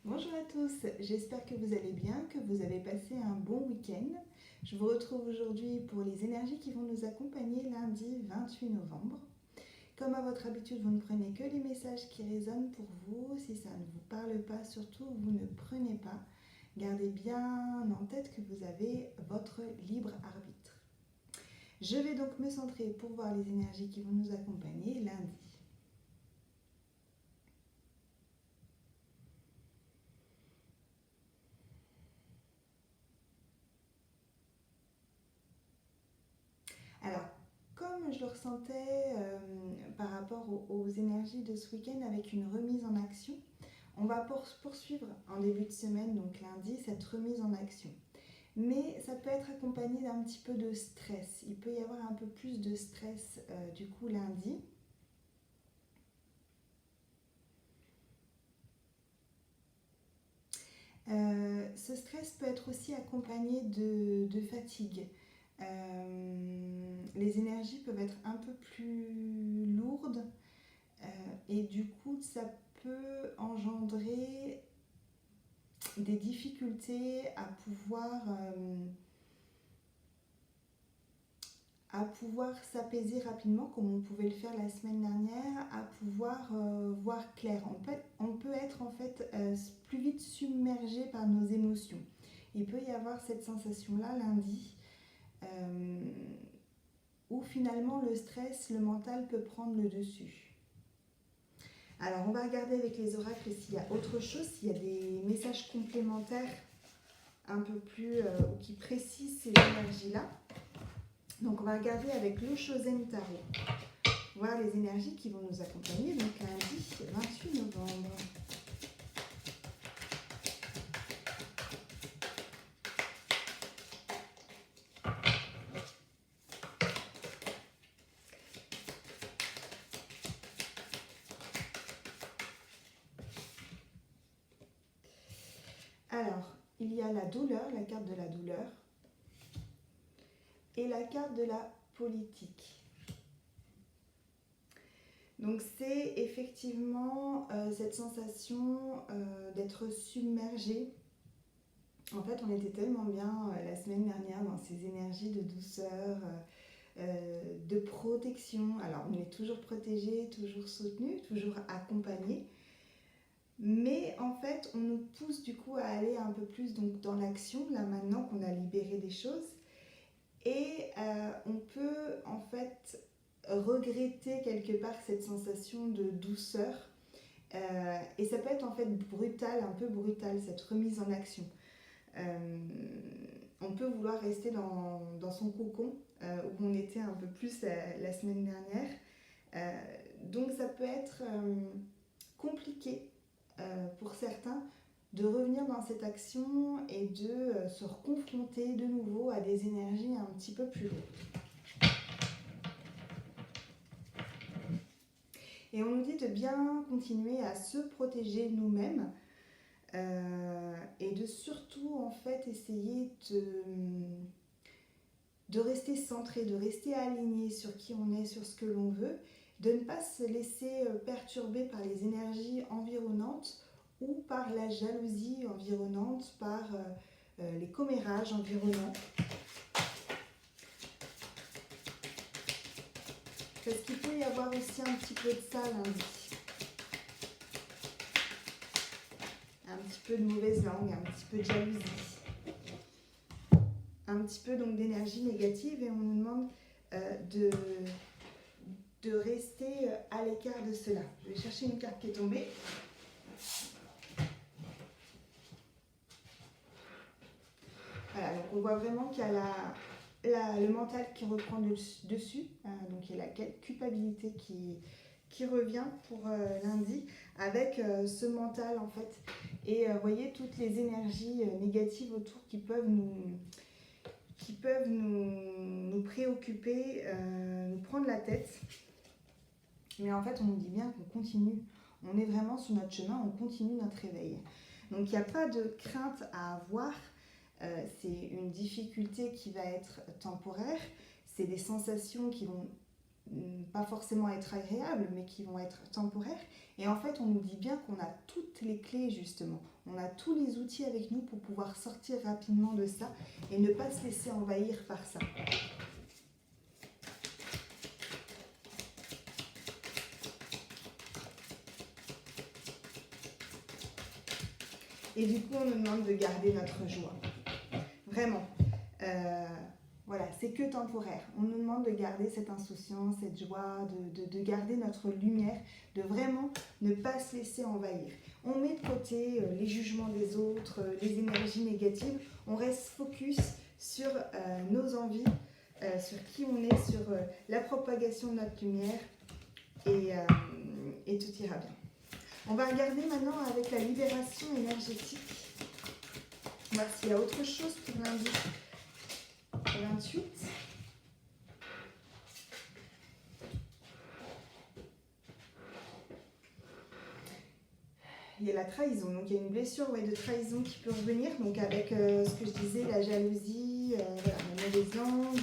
Bonjour à tous, j'espère que vous allez bien, que vous avez passé un bon week-end. Je vous retrouve aujourd'hui pour les énergies qui vont nous accompagner lundi 28 novembre. Comme à votre habitude, vous ne prenez que les messages qui résonnent pour vous. Si ça ne vous parle pas, surtout, vous ne prenez pas. Gardez bien en tête que vous avez votre libre arbitre. Je vais donc me centrer pour voir les énergies qui vont nous accompagner lundi. Alors, comme je le ressentais par rapport aux énergies de ce week-end avec une remise en action, on va poursuivre en début de semaine, donc lundi, cette remise en action. Mais ça peut être accompagné d'un petit peu de stress. Il peut y avoir un peu plus de stress du coup lundi. Ce stress peut être aussi accompagné de fatigue. Les énergies peuvent être un peu plus lourdes et du coup ça peut engendrer des difficultés à pouvoir s'apaiser rapidement comme on pouvait le faire la semaine dernière, à pouvoir voir clair. On peut être en fait plus vite submergé par nos émotions. Il peut y avoir cette sensation-là lundi où finalement le stress, le mental peut prendre le dessus. Alors on va regarder avec les oracles s'il y a autre chose, s'il y a des messages complémentaires un peu plus ou qui précisent ces énergies-là. Donc on va regarder avec le Shozen Tarot, voir les énergies qui vont nous accompagner donc lundi 28 novembre. Alors, il y a la douleur, la carte de la douleur, et la carte de la politique. Donc c'est effectivement cette sensation d'être submergé. En fait, on était tellement bien la semaine dernière dans ces énergies de douceur, de protection. Alors, on est toujours protégé, toujours soutenu, toujours accompagné. Mais en fait, on nous pousse du coup à aller un peu plus donc, dans l'action, là maintenant qu'on a libéré des choses. Et on peut en fait regretter quelque part cette sensation de douceur. Et ça peut être en fait brutal, un peu brutal, cette remise en action. On peut vouloir rester dans son cocon où on était un peu plus la semaine dernière. Donc ça peut être compliqué pour certains de revenir dans cette action et de se reconfronter de nouveau à des énergies un petit peu plus lourdes. Et on nous dit de bien continuer à se protéger nous-mêmes et de surtout en fait essayer de rester centré, de rester aligné sur qui on est, sur ce que l'on veut, de ne pas se laisser perturber par les énergies environnantes ou par la jalousie environnante, par les commérages environnants. Parce qu'il peut y avoir aussi un petit peu de ça lundi. Un petit peu de mauvaise langue, un petit peu de jalousie. Un petit peu donc d'énergie négative et on nous demande de rester à l'écart de cela. Je vais chercher une carte qui est tombée. Voilà, donc on voit vraiment qu'il y a le mental qui reprend dessus, donc il y a la culpabilité qui revient pour lundi avec ce mental en fait. Et vous voyez toutes les énergies négatives autour qui peuvent nous préoccuper, nous prendre la tête. Mais en fait, on nous dit bien qu'on continue. On est vraiment sur notre chemin, on continue notre réveil. Donc il n'y a pas de crainte à avoir. C'est une difficulté qui va être temporaire. C'est des sensations qui vont pas forcément être agréables, mais qui vont être temporaires. Et en fait, on nous dit bien qu'on a toutes les clés, justement. On a tous les outils avec nous pour pouvoir sortir rapidement de ça et ne pas se laisser envahir par ça. Et du coup, on nous demande de garder notre joie. Vraiment. Voilà, c'est que temporaire. On nous demande de garder cette insouciance, cette joie, de garder notre lumière, de vraiment ne pas se laisser envahir. On met de côté les jugements des autres, les énergies négatives. On reste focus sur nos envies, sur qui on est, sur la propagation de notre lumière et tout ira bien. On va regarder maintenant avec la libération énergétique. On va voir s'il y a autre chose pour lundi 28. Il y a la trahison, donc il y a une blessure de trahison qui peut revenir, donc avec ce que je disais, la jalousie, voilà, la mauvaise langue.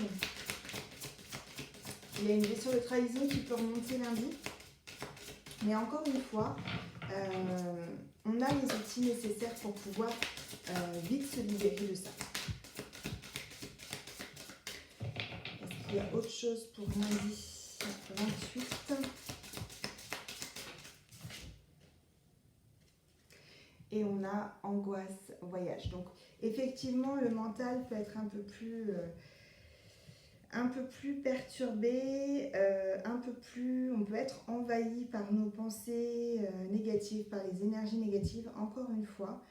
Il y a une blessure de trahison qui peut remonter lundi. Mais encore une fois, on a les outils nécessaires pour pouvoir vite se libérer de ça. Est-ce qu'il y a autre chose pour lundi 28 ? Et on a angoisse, voyage. Donc effectivement, le mental peut être un peu plus perturbé, on peut être envahi par nos pensées négatives, par les énergies négatives, encore une fois.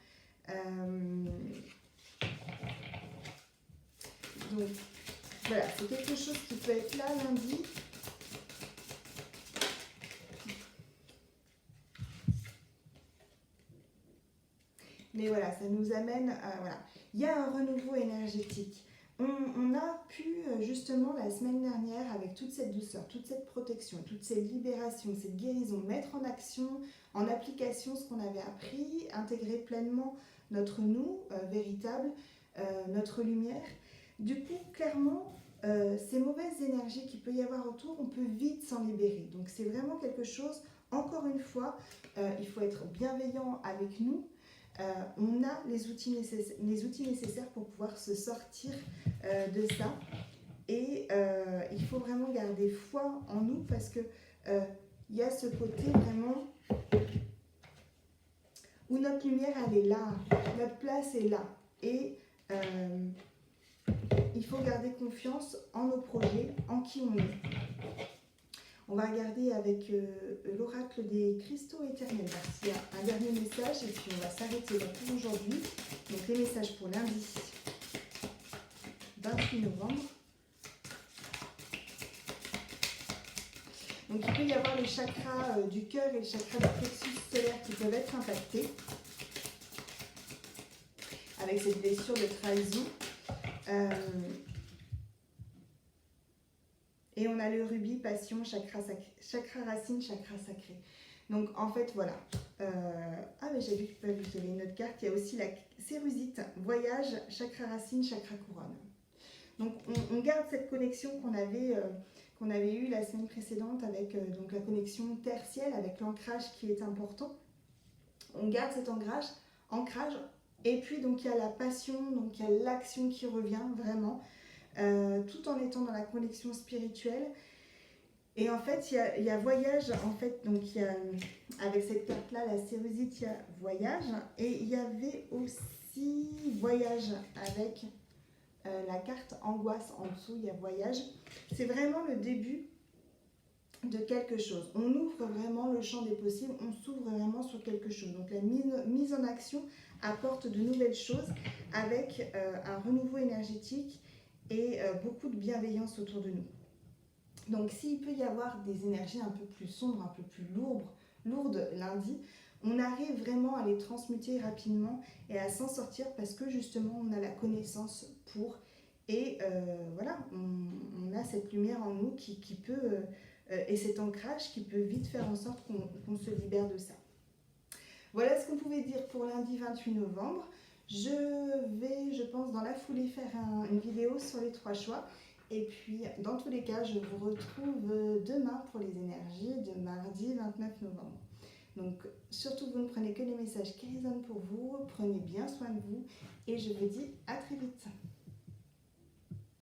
Donc voilà, c'est quelque chose qui peut être là lundi. Mais voilà, ça nous amène à... Voilà. Il y a un renouveau énergétique. On a pu justement la semaine dernière, avec toute cette douceur, toute cette protection, toute cette libération, cette guérison, mettre en action, en application ce qu'on avait appris, intégrer pleinement notre nous véritable, notre lumière. Du coup, clairement, ces mauvaises énergies qu'il peut y avoir autour, on peut vite s'en libérer. Donc c'est vraiment quelque chose, encore une fois, il faut être bienveillant avec nous. On a les outils nécessaires pour pouvoir se sortir de ça. Et il faut vraiment garder foi en nous parce que y a ce côté vraiment où notre lumière, elle est là, notre place est là. Et il faut garder confiance en nos projets, en qui on est. On va regarder avec l'oracle des cristaux éternels. Il y a un dernier message et puis on va s'arrêter là pour aujourd'hui. Donc les messages pour lundi 28 novembre. Donc il peut y avoir les chakras du cœur et le chakra du plexus solaire qui peuvent être impactés avec cette blessure de trahison. Et on a le rubis, passion, chakra racine, chakra sacré. Donc en fait voilà. Mais j'ai vu qu'il y avait une autre carte. Il y a aussi la cérusite, voyage, chakra racine, chakra couronne. Donc on garde cette connexion qu'on avait eue la semaine précédente avec donc la connexion terre-ciel, avec l'ancrage qui est important. On garde cet ancrage. Et puis donc il y a la passion, donc il y a l'action qui revient vraiment. Tout en étant dans la connexion spirituelle. Et en fait, il y a voyage, en fait, donc il y a, avec cette carte-là, la cérusite, il y a voyage, et il y avait aussi voyage avec la carte angoisse en dessous, il y a voyage. C'est vraiment le début de quelque chose. On ouvre vraiment le champ des possibles, on s'ouvre vraiment sur quelque chose. Donc la mise en action apporte de nouvelles choses avec un renouveau énergétique et beaucoup de bienveillance autour de nous. Donc s'il peut y avoir des énergies un peu plus sombres, un peu plus lourdes lundi, on arrive vraiment à les transmuter rapidement et à s'en sortir parce que justement on a la connaissance pour. Et voilà, on a cette lumière en nous qui peut, et cet ancrage qui peut vite faire en sorte qu'on se libère de ça. Voilà ce qu'on pouvait dire pour lundi 28 novembre. Je vais, je pense, dans la foulée faire une vidéo sur les 3 choix. Et puis, dans tous les cas, je vous retrouve demain pour les énergies de mardi 29 novembre. Donc, surtout, vous ne prenez que les messages qui résonnent pour vous. Prenez bien soin de vous et je vous dis à très vite.